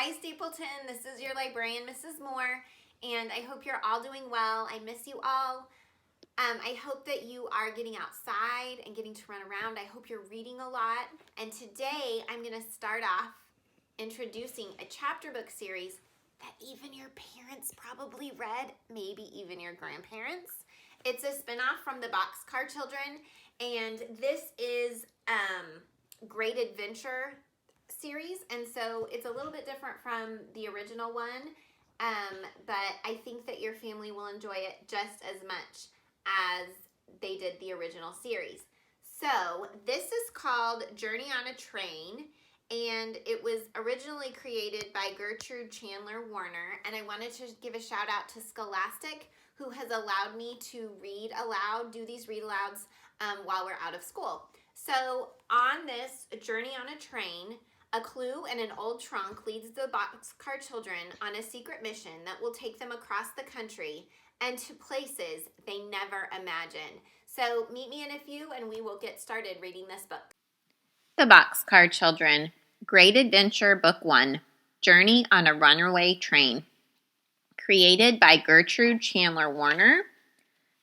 Hi, Stapleton. This is your librarian, Mrs. Moore, and I hope you're all doing well. I miss you all. I hope that you are getting outside and getting to run around. I hope you're reading a lot. And today I'm going to start off introducing a chapter book series that even your parents probably read, maybe even your grandparents. It's a spinoff from the Boxcar Children, and this is Great Adventure series, and so it's a little bit different from the original one, but I think that your family will enjoy it just as much as they did the original series. So this is called Journey on a Train, and it was originally created by Gertrude Chandler Warner, and I wanted to give a shout out to Scholastic, who has allowed me to read aloud, do these read alouds while we're out of school. So on this Journey on a Train, a clue and an old trunk leads the Boxcar Children on a secret mission that will take them across the country and to places they never imagined. So meet me in a few and we will get started reading this book. The Boxcar Children, Great Adventure Book 1, Journey on a Runaway Train. Created by Gertrude Chandler Warner.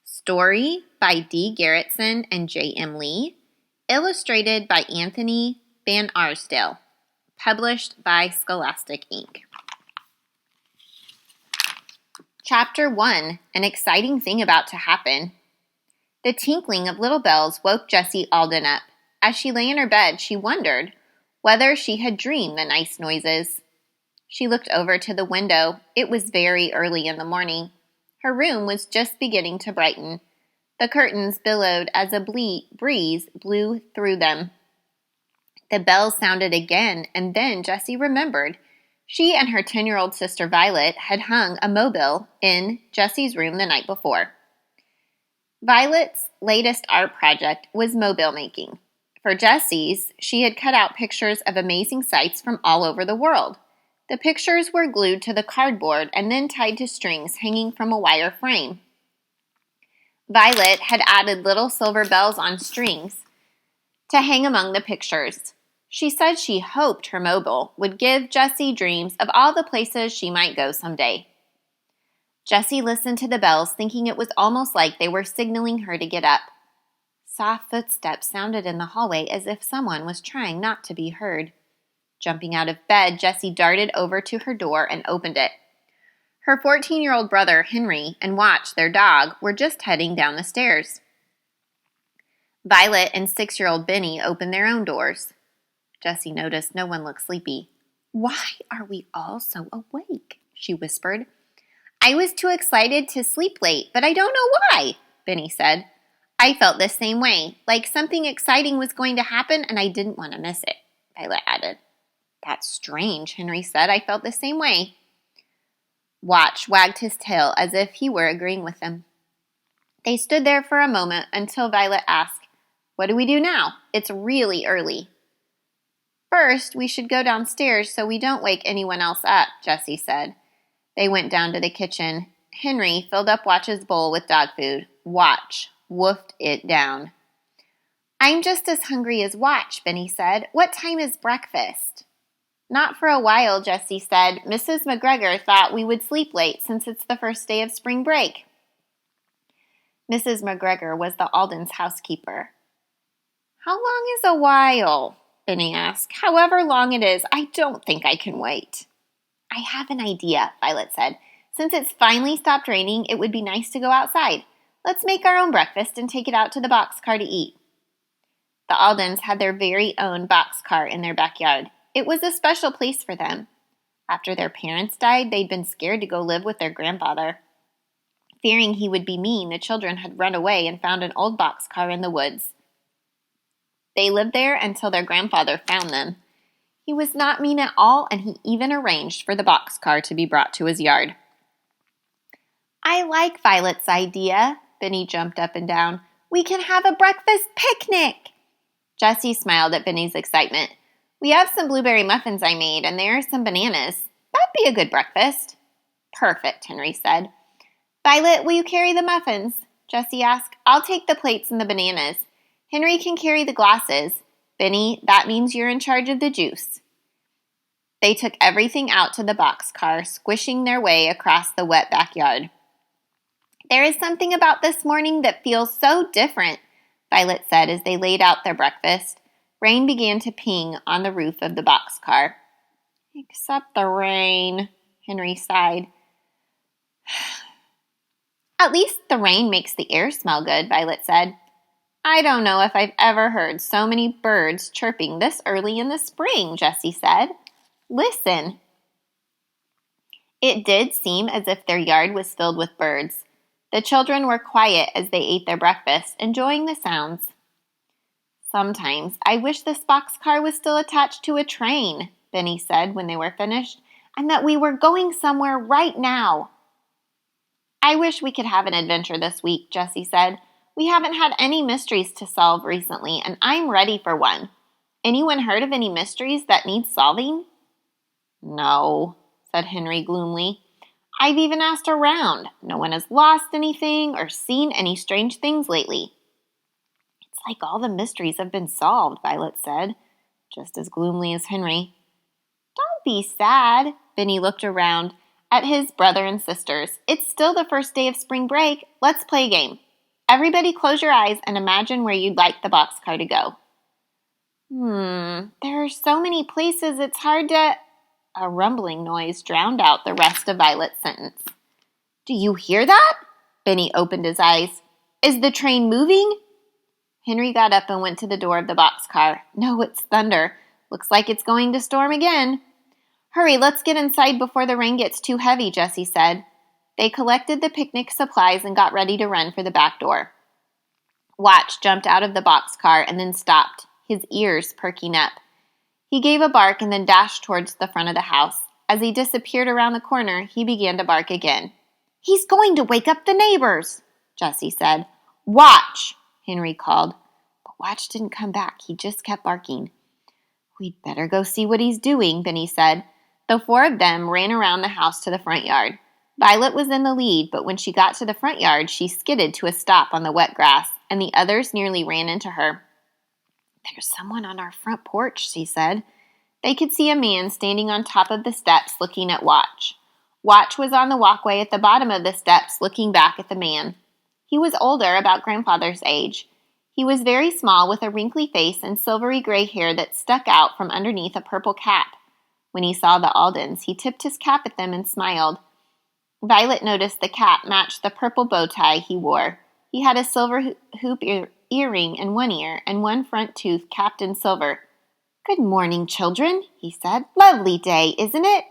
Story by D. Garretson and J. M. Lee. Illustrated by Anthony Van Arsdale. Published by Scholastic, Inc. Chapter 1, An Exciting Thing About to Happen. The tinkling of little bells woke Jessie Alden up. As she lay in her bed, she wondered whether she had dreamed the nice noises. She looked over to the window. It was very early in the morning. Her room was just beginning to brighten. The curtains billowed as a breeze blew through them. The bells sounded again, and then Jessie remembered. She and her 10-year-old sister Violet had hung a mobile in Jessie's room the night before. Violet's latest art project was mobile making. For Jessie's, she had cut out pictures of amazing sights from all over the world. The pictures were glued to the cardboard and then tied to strings hanging from a wire frame. Violet had added little silver bells on strings to hang among the pictures. She said she hoped her mobile would give Jessie dreams of all the places she might go someday. Jessie listened to the bells, thinking it was almost like they were signaling her to get up. Soft footsteps sounded in the hallway as if someone was trying not to be heard. Jumping out of bed, Jessie darted over to her door and opened it. Her 14-year-old brother, Henry, and Watch, their dog, were just heading down the stairs. Violet and 6-year-old Benny opened their own doors. Jessie noticed no one looked sleepy. "Why are we all so awake?" she whispered. "I was too excited to sleep late, but I don't know why," Benny said. "I felt the same way, like something exciting was going to happen and I didn't want to miss it," Violet added. "That's strange," Henry said. "I felt the same way." Watch wagged his tail as if he were agreeing with them. They stood there for a moment until Violet asked, "What do we do now? It's really early." "First, we should go downstairs so we don't wake anyone else up," Jessie said. They went down to the kitchen. Henry filled up Watch's bowl with dog food. Watch woofed it down. "I'm just as hungry as Watch," Benny said. "What time is breakfast?" "Not for a while," Jessie said. "Mrs. McGregor thought we would sleep late since it's the first day of spring break." Mrs. McGregor was the Aldens' housekeeper. "How long is a while?" Benny asked. "However long it is, I don't think I can wait." "I have an idea," Violet said. "Since it's finally stopped raining, it would be nice to go outside. Let's make our own breakfast and take it out to the boxcar to eat." The Aldens had their very own boxcar in their backyard. It was a special place for them. After their parents died, they'd been scared to go live with their grandfather. Fearing he would be mean, the children had run away and found an old boxcar in the woods. They lived there until their grandfather found them. He was not mean at all, and he even arranged for the boxcar to be brought to his yard. "I like Violet's idea." Benny jumped up and down. "We can have a breakfast picnic." Jessie smiled at Benny's excitement. "We have some blueberry muffins I made, and there are some bananas. That'd be a good breakfast." "Perfect," Henry said. "Violet, will you carry the muffins?" Jessie asked. "I'll take the plates and the bananas. Henry can carry the glasses. Benny, that means you're in charge of the juice." They took everything out to the boxcar, squishing their way across the wet backyard. "There is something about this morning that feels so different," Violet said as they laid out their breakfast. Rain began to ping on the roof of the boxcar. "Except the rain," Henry sighed. "At least the rain makes the air smell good," Violet said. "I don't know if I've ever heard so many birds chirping this early in the spring," Jessie said. "Listen." It did seem as if their yard was filled with birds. The children were quiet as they ate their breakfast, enjoying the sounds. "Sometimes I wish this boxcar was still attached to a train," Benny said when they were finished, "and that we were going somewhere right now." "I wish we could have an adventure this week," Jessie said. "We haven't had any mysteries to solve recently, and I'm ready for one. Anyone heard of any mysteries that need solving?" "No," said Henry gloomily. "I've even asked around. No one has lost anything or seen any strange things lately." "It's like all the mysteries have been solved," Violet said, just as gloomily as Henry. "Don't be sad." Benny looked around at his brother and sisters. "It's still the first day of spring break. Let's play a game. Everybody close your eyes and imagine where you'd like the boxcar to go." There are so many places it's hard to..." A rumbling noise drowned out the rest of Violet's sentence. "Do you hear that?" Benny opened his eyes. "Is the train moving?" Henry got up and went to the door of the boxcar. "No, it's thunder. Looks like it's going to storm again." "Hurry, let's get inside before the rain gets too heavy," Jessie said. They collected the picnic supplies and got ready to run for the back door. Watch jumped out of the boxcar and then stopped, his ears perking up. He gave a bark and then dashed towards the front of the house. As he disappeared around the corner, he began to bark again. "He's going to wake up the neighbors," Jessie said. "Watch," Henry called. But Watch didn't come back. He just kept barking. "We'd better go see what he's doing," Benny said. The four of them ran around the house to the front yard. Violet was in the lead, but when she got to the front yard, she skidded to a stop on the wet grass, and the others nearly ran into her. "There's someone on our front porch," she said. They could see a man standing on top of the steps looking at Watch. Watch was on the walkway at the bottom of the steps looking back at the man. He was older, about grandfather's age. He was very small with a wrinkly face and silvery gray hair that stuck out from underneath a purple cap. When he saw the Aldens, he tipped his cap at them and smiled. Violet noticed the cap matched the purple bow tie he wore. He had a silver hoop earring in one ear and one front tooth capped in silver. "Good morning, children," he said. "Lovely day, isn't it?"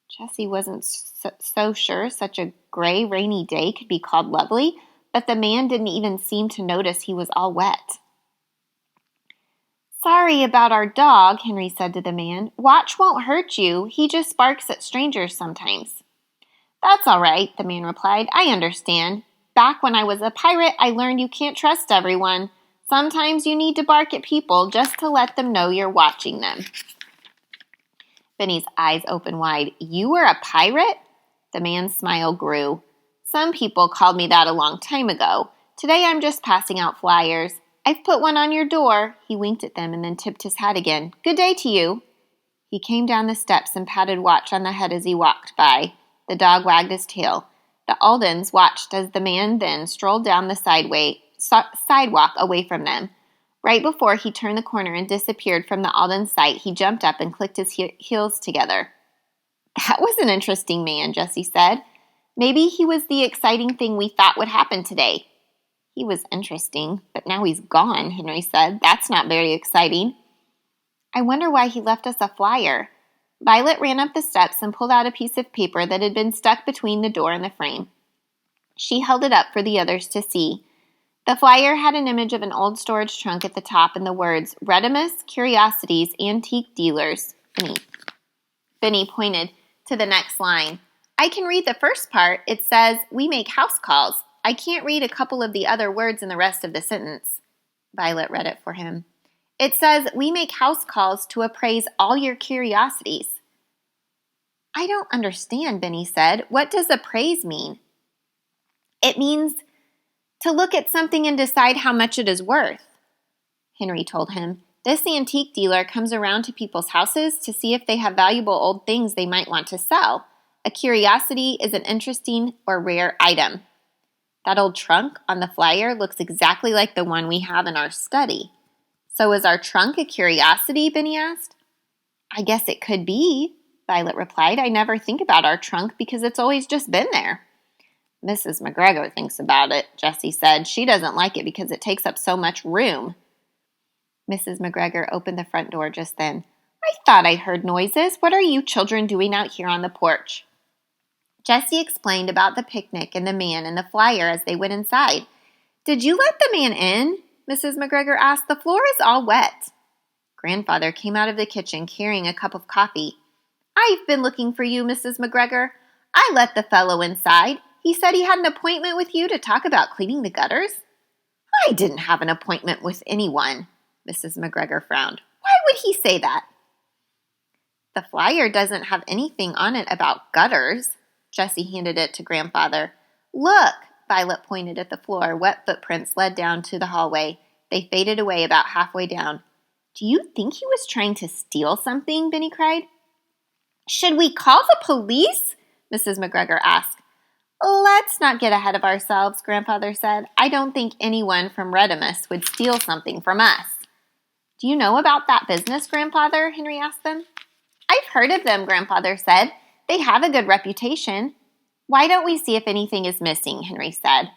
Jessie wasn't so sure such a gray, rainy day could be called lovely, but the man didn't even seem to notice he was all wet. "Sorry about our dog," Henry said to the man. "Watch won't hurt you. He just barks at strangers sometimes." "That's all right," the man replied. "I understand. Back when I was a pirate, I learned you can't trust everyone. Sometimes you need to bark at people just to let them know you're watching them." Benny's eyes opened wide. "You were a pirate?" The man's smile grew. "Some people called me that a long time ago. Today I'm just passing out flyers. I've put one on your door." He winked at them and then tipped his hat again. "Good day to you." He came down the steps and patted Watch on the head as he walked by. The dog wagged his tail. The Aldens watched as the man then strolled down the sidewalk away from them. Right before he turned the corner and disappeared from the Alden's sight, he jumped up and clicked his heels together. "That was an interesting man," Jessie said. "Maybe he was the exciting thing we thought would happen today." "He was interesting, but now he's gone," Henry said. "That's not very exciting." "I wonder why he left us a flyer." Violet ran up the steps and pulled out a piece of paper that had been stuck between the door and the frame. She held it up for the others to see. The flyer had an image of an old storage trunk at the top and the words, "Redimus Curiosities Antique Dealers." Benny pointed to the next line. "I can read the first part. It says, 'We make house calls.' I can't read a couple of the other words in the rest of the sentence." Violet read it for him. It says, "We make house calls to appraise all your curiosities." "I don't understand," Benny said. "What does appraise mean?" "It means to look at something and decide how much it is worth," Henry told him. This antique dealer comes around to people's houses to see if they have valuable old things they might want to sell. A curiosity is an interesting or rare item. That old trunk on the flyer looks exactly like the one we have in our study. So is our trunk a curiosity? Benny asked. I guess it could be, Violet replied. I never think about our trunk because it's always just been there. Mrs. McGregor thinks about it, Jessie said. She doesn't like it because it takes up so much room. Mrs. McGregor opened the front door just then. I thought I heard noises. What are you children doing out here on the porch? Jessie explained about the picnic and the man and the flyer as they went inside. Did you let the man in? Mrs. McGregor asked. The floor is all wet. Grandfather came out of the kitchen carrying a cup of coffee. I've been looking for you, Mrs. McGregor. I let the fellow inside. He said he had an appointment with you to talk about cleaning the gutters. I didn't have an appointment with anyone, Mrs. McGregor frowned. Why would he say that? The flyer doesn't have anything on it about gutters. Jessie handed it to Grandfather. Look, Violet pointed at the floor. Wet footprints led down to the hallway. They faded away about halfway down. Do you think he was trying to steal something? Benny cried. Should we call the police? Mrs. McGregor asked. Let's not get ahead of ourselves, Grandfather said. I don't think anyone from Redimus would steal something from us. Do you know about that business, Grandfather? Henry asked them. I've heard of them, Grandfather said. They have a good reputation. Why don't we see if anything is missing, Henry said.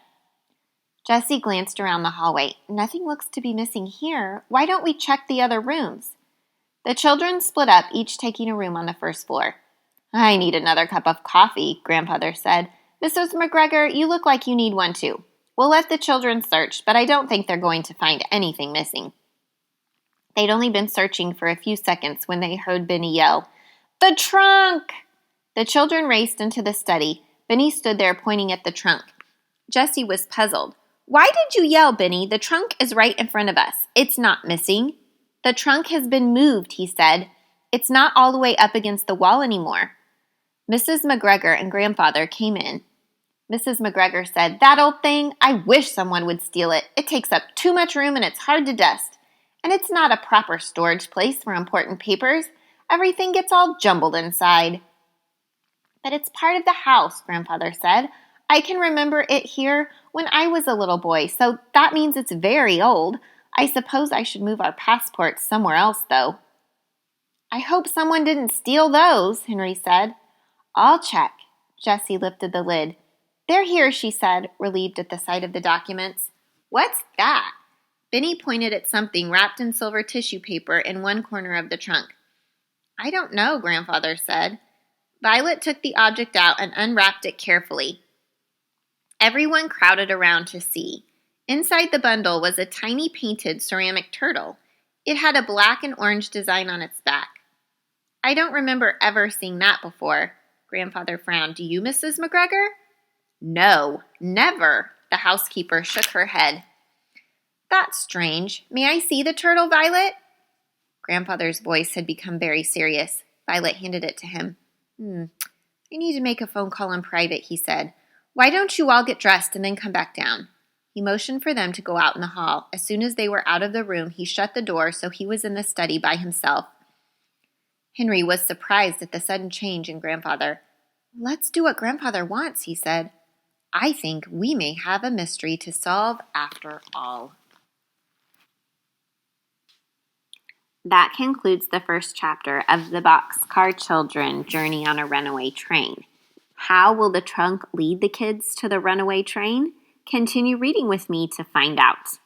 Jessie glanced around the hallway. Nothing looks to be missing here. Why don't we check the other rooms? The children split up, each taking a room on the first floor. I need another cup of coffee, Grandfather said. Mrs. McGregor, you look like you need one too. We'll let the children search, but I don't think they're going to find anything missing. They'd only been searching for a few seconds when they heard Benny yell, The trunk! The children raced into the study. Benny stood there pointing at the trunk. Jessie was puzzled. Why did you yell, Benny? The trunk is right in front of us. It's not missing. The trunk has been moved, he said. It's not all the way up against the wall anymore. Mrs. McGregor and Grandfather came in. Mrs. McGregor said, That old thing, I wish someone would steal it. It takes up too much room and it's hard to dust. And it's not a proper storage place for important papers. Everything gets all jumbled inside. But it's part of the house, Grandfather said. I can remember it here when I was a little boy, so that means it's very old. I suppose I should move our passports somewhere else, though. I hope someone didn't steal those, Henry said. I'll check. Jessie lifted the lid. They're here, she said, relieved at the sight of the documents. What's that? Benny pointed at something wrapped in silver tissue paper in one corner of the trunk. I don't know, Grandfather said. Violet took the object out and unwrapped it carefully. Everyone crowded around to see. Inside the bundle was a tiny painted ceramic turtle. It had a black and orange design on its back. I don't remember ever seeing that before. Grandfather frowned. Do you, Mrs. McGregor? No, never. The housekeeper shook her head. That's strange. May I see the turtle, Violet? Grandfather's voice had become very serious. Violet handed it to him. I need to make a phone call in private, he said. Why don't you all get dressed and then come back down? He motioned for them to go out in the hall. As soon as they were out of the room, he shut the door so he was in the study by himself. Henry was surprised at the sudden change in Grandfather. Let's do what Grandfather wants, he said. I think we may have a mystery to solve after all. That concludes the first chapter of the Boxcar Children Journey on a Runaway Train. How will the trunk lead the kids to the runaway train? Continue reading with me to find out.